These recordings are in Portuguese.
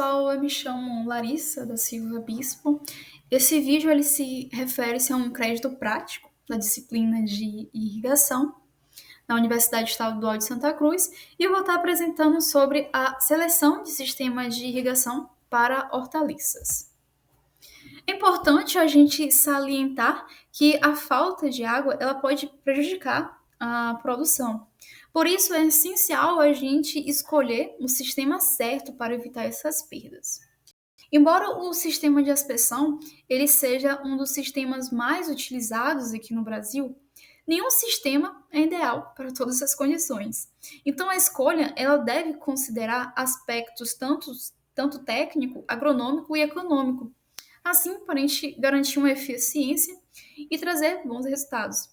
pessoal, eu me chamo Larissa da Silva Bispo. Esse vídeo ele se refere-se a um crédito prático da disciplina de irrigação na Universidade Estadual de Santa Cruz e eu vou estar apresentando sobre a seleção de sistemas de irrigação para hortaliças. É importante a gente salientar que a falta de água ela pode prejudicar a produção. Por isso é essencial a gente escolher o sistema certo para evitar essas perdas. Embora o sistema de aspersão ele seja um dos sistemas mais utilizados aqui no Brasil, nenhum sistema é ideal para todas as condições. Então a escolha ela deve considerar aspectos tanto técnico, agronômico e econômico, assim para a gente garantir uma eficiência e trazer bons resultados.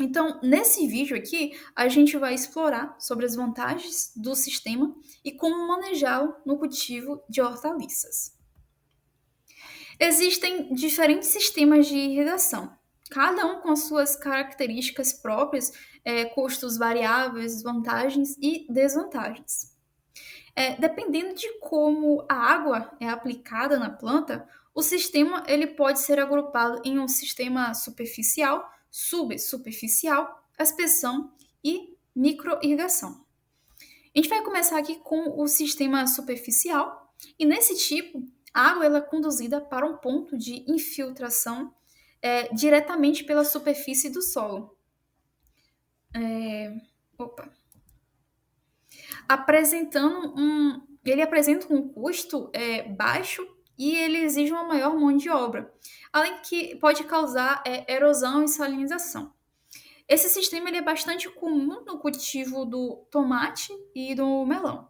Então, nesse vídeo aqui, a gente vai explorar sobre as vantagens do sistema e como manejá-lo no cultivo de hortaliças. Existem diferentes sistemas de irrigação, cada um com as suas características próprias, custos variáveis, vantagens e desvantagens. Dependendo de como a água é aplicada na planta, o sistema ele pode ser agrupado em um sistema superficial, subsuperficial, aspersão e microirrigação. A gente vai começar aqui com o sistema superficial, e nesse tipo, a água ela é conduzida para um ponto de infiltração diretamente pela superfície do solo. Opa. Ele apresenta um custo baixo e ele exige uma maior mão de obra, além que pode causar erosão e salinização. Esse sistema ele é bastante comum no cultivo do tomate e do melão.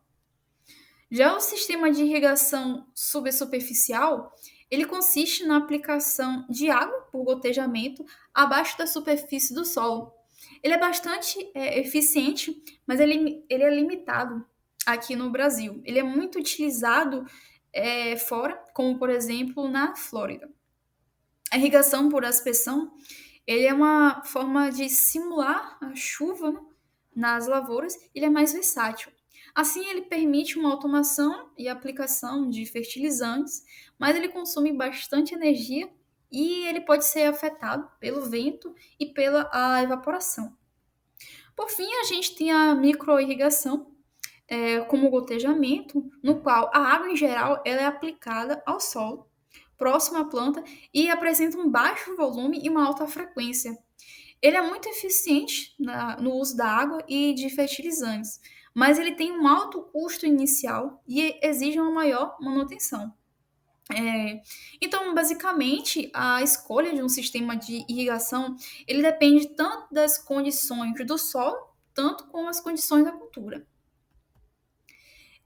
Já o sistema de irrigação subsuperficial, ele consiste na aplicação de água por gotejamento abaixo da superfície do solo. Ele é bastante eficiente, mas ele é limitado aqui no Brasil. Ele é muito utilizado fora, como por exemplo na Flórida. A irrigação por aspersão, ele é uma forma de simular a chuva, né, nas lavouras, ele é mais versátil. Assim, ele permite uma automação e aplicação de fertilizantes, mas ele consome bastante energia e ele pode ser afetado pelo vento e pela evaporação. Por fim, a gente tem a microirrigação, como gotejamento, no qual a água em geral ela é aplicada ao solo, próximo à planta, e apresenta um baixo volume e uma alta frequência. Ele é muito eficiente no uso da água e de fertilizantes, mas ele tem um alto custo inicial e exige uma maior manutenção. Então, basicamente, a escolha de um sistema de irrigação, ele depende tanto das condições do solo, tanto como as condições da cultura.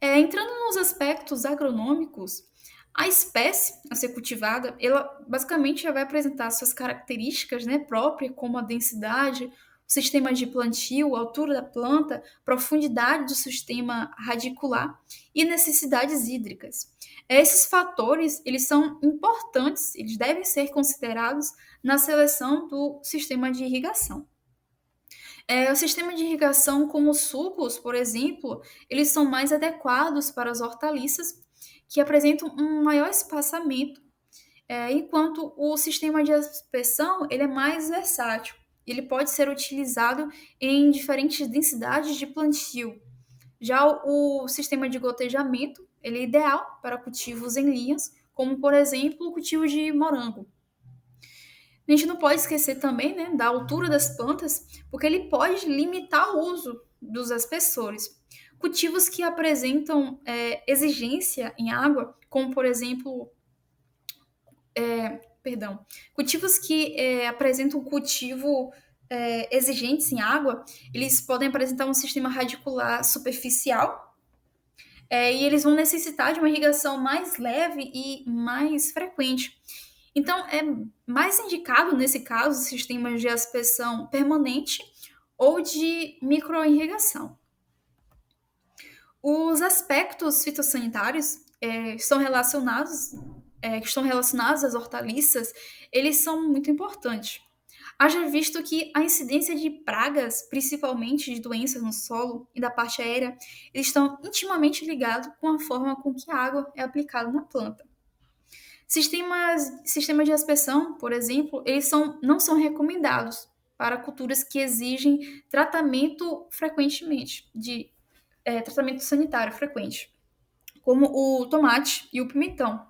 Entrando nos aspectos agronômicos, a espécie a ser cultivada, ela basicamente já vai apresentar suas características, né, próprias, como a densidade, o sistema de plantio, a altura da planta, profundidade do sistema radicular e necessidades hídricas. Esses fatores, eles são importantes, eles devem ser considerados na seleção do sistema de irrigação. O sistema de irrigação como sucos, por exemplo, eles são mais adequados para as hortaliças que apresentam um maior espaçamento, enquanto o sistema de aspersão ele é mais versátil. Ele pode ser utilizado em diferentes densidades de plantio. Já o sistema de gotejamento ele é ideal para cultivos em linhas, como por exemplo o cultivo de morango. A gente não pode esquecer também, né, da altura das plantas, porque ele pode limitar o uso dos aspersores. Cultivos que apresentam exigência em água, como por exemplo, cultivos que apresentam cultivo exigentes em água, eles podem apresentar um sistema radicular superficial e eles vão necessitar de uma irrigação mais leve e mais frequente. Então, é mais indicado, nesse caso, sistemas de aspersão permanente ou de microirrigação. Os aspectos fitossanitários que estão relacionados às hortaliças, eles são muito importantes. Haja visto que a incidência de pragas, principalmente de doenças no solo e da parte aérea, eles estão intimamente ligados com a forma com que a água é aplicada na planta. Sistemas de aspersão, por exemplo, não são recomendados para culturas que exigem tratamento frequentemente, tratamento sanitário frequente, como o tomate e o pimentão,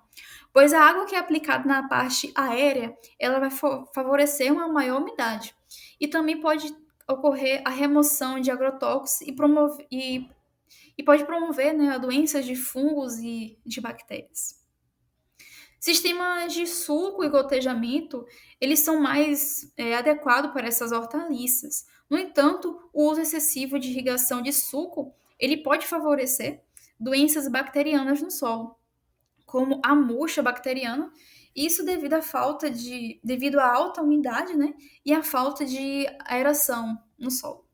pois a água que é aplicada na parte aérea, ela vai favorecer uma maior umidade e também pode ocorrer a remoção de agrotóxicos e pode promover, né, doenças de fungos e de bactérias. Sistemas de suco e gotejamento, eles são mais adequados para essas hortaliças. No entanto, o uso excessivo de irrigação de suco, ele pode favorecer doenças bacterianas no solo, como a murcha bacteriana, isso devido à alta umidade, né, e à falta de aeração no solo.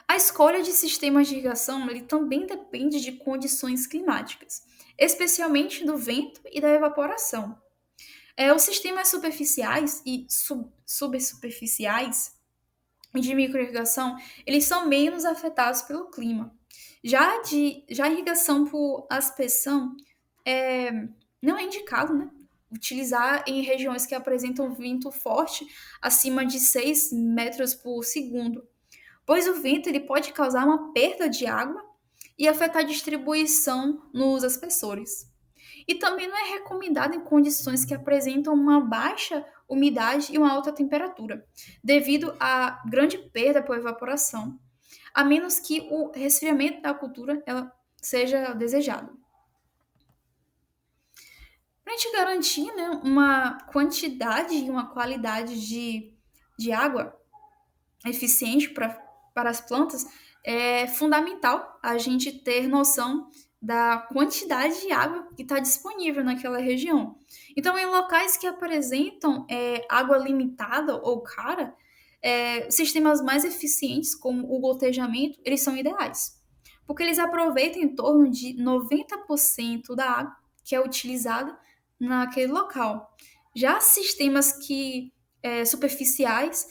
A escolha de sistemas de irrigação ele também depende de condições climáticas, especialmente do vento e da evaporação. Os sistemas superficiais e subsuperficiais de microirrigação, eles são menos afetados pelo clima. Já a irrigação por aspersão é, não é indicado, né? Utilizar em regiões que apresentam vento forte acima de 6 metros por segundo, pois o vento ele pode causar uma perda de água e afetar a distribuição nos aspersores. E também não é recomendado em condições que apresentam uma baixa umidade e uma alta temperatura, devido à grande perda por evaporação, a menos que o resfriamento da cultura ela seja desejado. Para a gente garantir, né, uma quantidade e uma qualidade de água eficiente para as plantas, é fundamental a gente ter noção da quantidade de água que está disponível naquela região. Então, em locais que apresentam água limitada ou cara, sistemas mais eficientes, como o gotejamento, eles são ideais, porque eles aproveitam em torno de 90% da água que é utilizada naquele local. Já sistemas superficiais,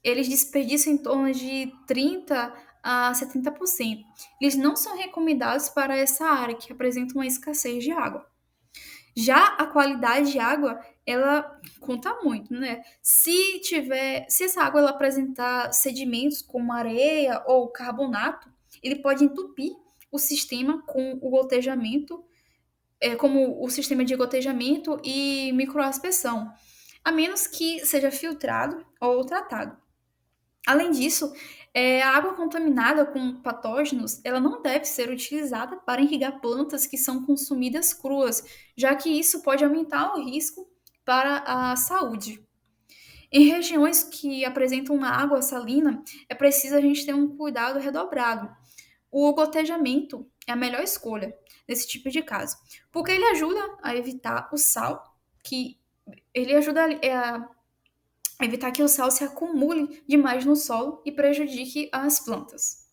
eles desperdiçam em torno de 30 a 70%. Eles não são recomendados para essa área que apresenta uma escassez de água. Já a qualidade de água, ela conta muito, né? Se essa água ela apresentar sedimentos como areia ou carbonato, ele pode entupir o sistema com o gotejamento, como o sistema de gotejamento e microaspersão, a menos que seja filtrado ou tratado. Além disso, a água contaminada com patógenos, ela não deve ser utilizada para irrigar plantas que são consumidas cruas, já que isso pode aumentar o risco para a saúde. Em regiões que apresentam uma água salina, é preciso a gente ter um cuidado redobrado. O gotejamento é a melhor escolha nesse tipo de caso, porque ele ajuda a evitar o sal, que ele ajuda a evitar que o sal se acumule demais no solo e prejudique as plantas.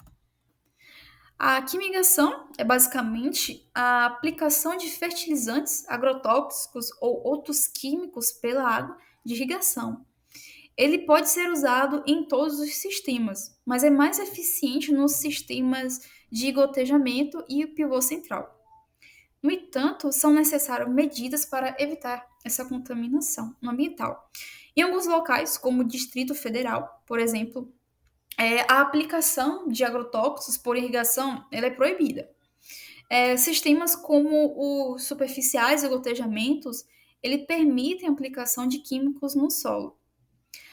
A quimigação é basicamente a aplicação de fertilizantes, agrotóxicos ou outros químicos pela água de irrigação. Ele pode ser usado em todos os sistemas, mas é mais eficiente nos sistemas de gotejamento e o pivô central. No entanto, são necessárias medidas para evitar essa contaminação ambiental. Em alguns locais, como o Distrito Federal, por exemplo, a aplicação de agrotóxicos por irrigação ela é proibida. Sistemas como os superficiais e gotejamentos, ele permitem a aplicação de químicos no solo,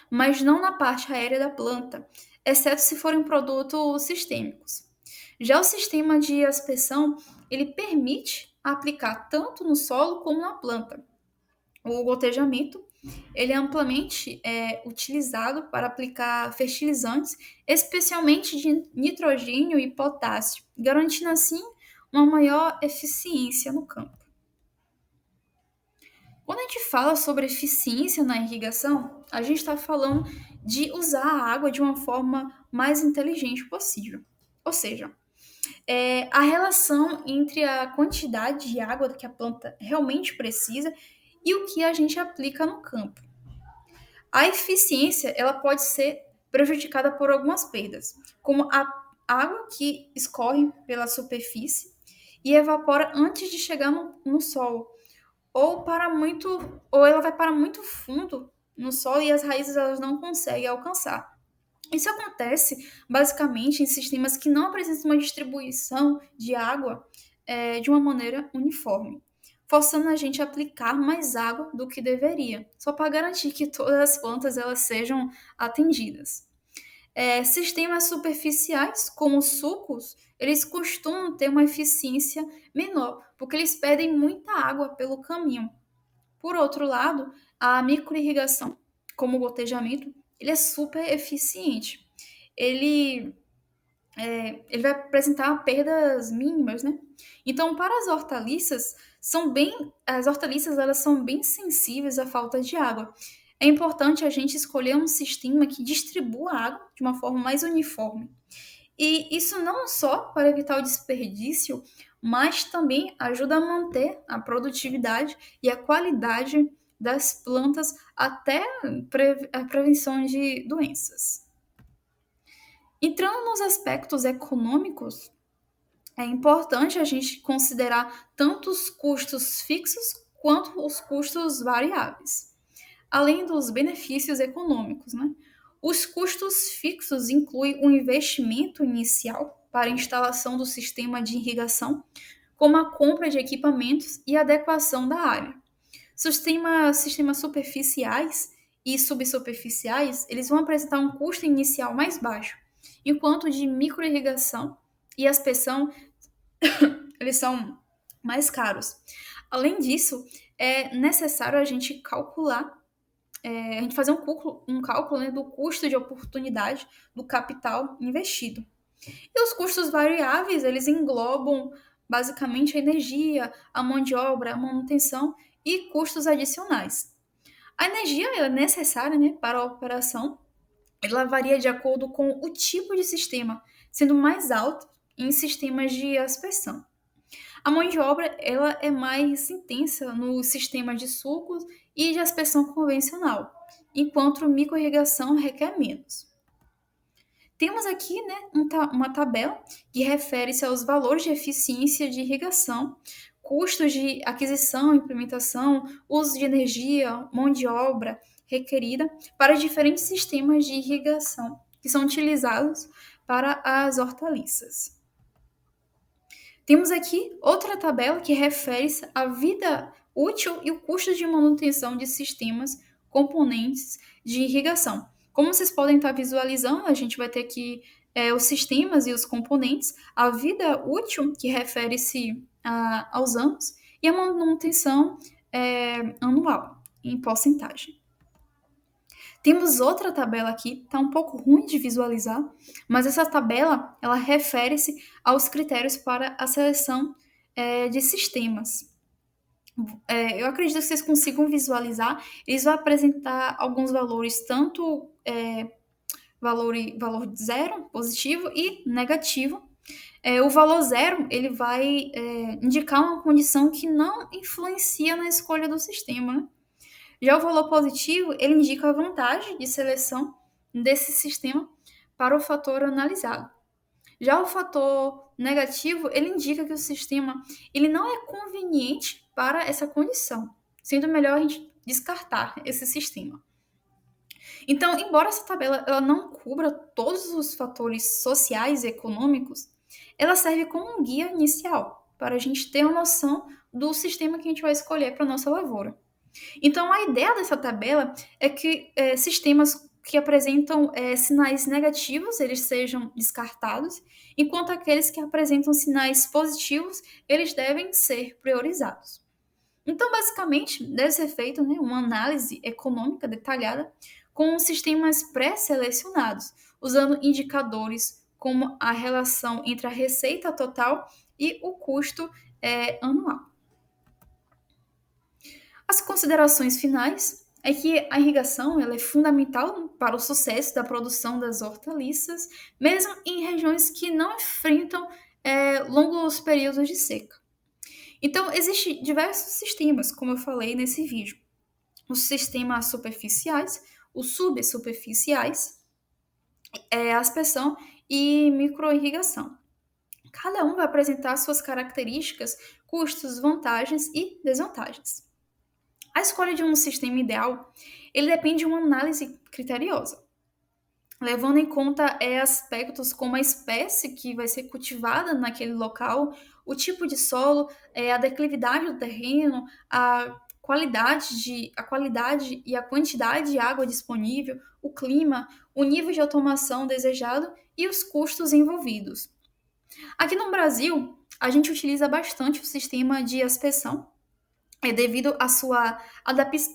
mas não na parte aérea da planta, exceto se forem produtos sistêmicos. Já o sistema de aspersão, ele permite aplicar tanto no solo como na planta. O gotejamento, ele é amplamente utilizado para aplicar fertilizantes, especialmente de nitrogênio e potássio, garantindo assim uma maior eficiência no campo. Quando a gente fala sobre eficiência na irrigação, a gente está falando de usar a água de uma forma mais inteligente possível. Ou seja, a relação entre a quantidade de água que a planta realmente precisa e o que a gente aplica no campo. A eficiência ela pode ser prejudicada por algumas perdas, como a água que escorre pela superfície e evapora antes de chegar no solo, ou ela vai para muito fundo no solo e as raízes elas não conseguem alcançar. Isso acontece basicamente em sistemas que não apresentam uma distribuição de água de uma maneira uniforme, forçando a gente a aplicar mais água do que deveria, só para garantir que todas as plantas elas sejam atendidas. Sistemas superficiais, como sucos, eles costumam ter uma eficiência menor, porque eles perdem muita água pelo caminho. Por outro lado, a microirrigação, como o gotejamento, ele é super eficiente. Ele, ele vai apresentar perdas mínimas, né? Então, para as hortaliças elas são bem sensíveis à falta de água. É importante a gente escolher um sistema que distribua a água de uma forma mais uniforme. E isso não só para evitar o desperdício, mas também ajuda a manter a produtividade e a qualidade das plantas até a prevenção de doenças. Entrando nos aspectos econômicos, é importante a gente considerar tanto os custos fixos quanto os custos variáveis, além dos benefícios econômicos, né? Os custos fixos incluem o investimento inicial para a instalação do sistema de irrigação, como a compra de equipamentos e adequação da área. Sistemas superficiais e subsuperficiais, eles vão apresentar um custo inicial mais baixo, enquanto de microirrigação e aspersão, eles são mais caros. Além disso, é necessário a gente fazer um cálculo, né, do custo de oportunidade do capital investido. E os custos variáveis, eles englobam basicamente a energia, a mão de obra, a manutenção e custos adicionais. A energia é necessária, né, para a operação, ela varia de acordo com o tipo de sistema, sendo mais alta em sistemas de aspersão. A mão de obra ela é mais intensa no sistema de sulcos e de aspersão convencional, enquanto microirrigação requer menos. Temos aqui, né, uma tabela que refere-se aos valores de eficiência de irrigação, custos de aquisição, implementação, uso de energia, mão de obra requerida para diferentes sistemas de irrigação que são utilizados para as hortaliças. Temos aqui outra tabela que refere-se à vida útil e o custo de manutenção de sistemas componentes de irrigação. Como vocês podem estar visualizando, a gente vai ter aqui os sistemas e os componentes, a vida útil, que refere-se aos anos, e a manutenção anual, em porcentagem. Temos outra tabela aqui, está um pouco ruim de visualizar, mas essa tabela ela refere-se aos critérios para a seleção de sistemas. Eu acredito que vocês consigam visualizar, eles vão apresentar alguns valores, tanto valor zero, positivo, e negativo. O valor zero ele vai indicar uma condição que não influencia na escolha do sistema, né? Já o valor positivo, ele indica a vantagem de seleção desse sistema para o fator analisado. Já o fator negativo, ele indica que o sistema ele não é conveniente para essa condição, sendo melhor a gente descartar esse sistema. Então, embora essa tabela ela não cubra todos os fatores sociais e econômicos, ela serve como um guia inicial para a gente ter uma noção do sistema que a gente vai escolher para a nossa lavoura. Então, a ideia dessa tabela é que sistemas que apresentam sinais negativos, eles sejam descartados, enquanto aqueles que apresentam sinais positivos, eles devem ser priorizados. Então, basicamente, deve ser feita, né, uma análise econômica detalhada com sistemas pré-selecionados, usando indicadores como a relação entre a receita total e o custo anual. As considerações finais é que a irrigação ela é fundamental para o sucesso da produção das hortaliças, mesmo em regiões que não enfrentam longos períodos de seca. Então, existem diversos sistemas, como eu falei nesse vídeo. Os sistemas superficiais, os subsuperficiais, aspersão e microirrigação. Cada um vai apresentar suas características, custos, vantagens e desvantagens. A escolha de um sistema ideal, ele depende de uma análise criteriosa, levando em conta aspectos como a espécie que vai ser cultivada naquele local, o tipo de solo, a declividade do terreno, a qualidade e a quantidade de água disponível, o clima, o nível de automação desejado e os custos envolvidos. Aqui no Brasil, a gente utiliza bastante o sistema de aspersão, devido à sua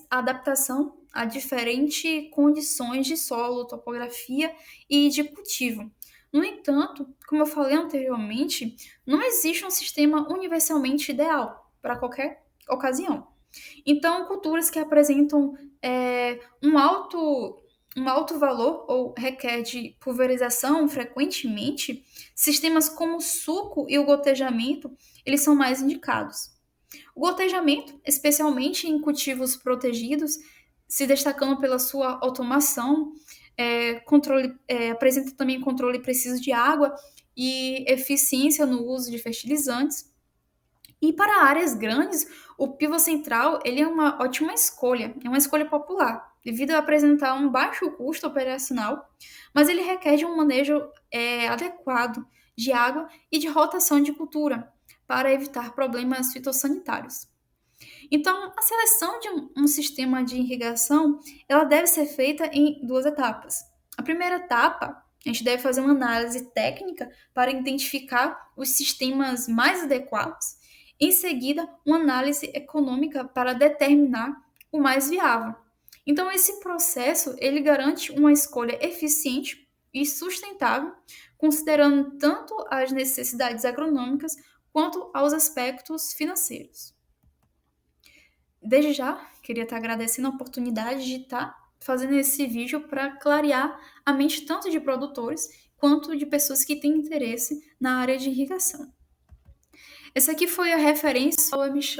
adaptação a diferentes condições de solo, topografia e de cultivo. No entanto, como eu falei anteriormente, não existe um sistema universalmente ideal para qualquer ocasião. Então, culturas que apresentam um alto valor ou requer de pulverização frequentemente, sistemas como o suco e o gotejamento, eles são mais indicados. O gotejamento, especialmente em cultivos protegidos, se destacando pela sua automação, apresenta também controle preciso de água e eficiência no uso de fertilizantes. E para áreas grandes, o pivô central ele é uma ótima escolha, é uma escolha popular, devido a apresentar um baixo custo operacional, mas ele requer de um manejo adequado de água e de rotação de cultura para evitar problemas fitossanitários. Então, a seleção de um sistema de irrigação ela deve ser feita em duas etapas. A primeira etapa, a gente deve fazer uma análise técnica para identificar os sistemas mais adequados. Em seguida, uma análise econômica para determinar o mais viável. Então, esse processo ele garante uma escolha eficiente e sustentável, considerando tanto as necessidades agronômicas quanto aos aspectos financeiros. Desde já, queria estar agradecendo a oportunidade de estar fazendo esse vídeo para clarear a mente tanto de produtores quanto de pessoas que têm interesse na área de irrigação. Essa aqui foi a referência ao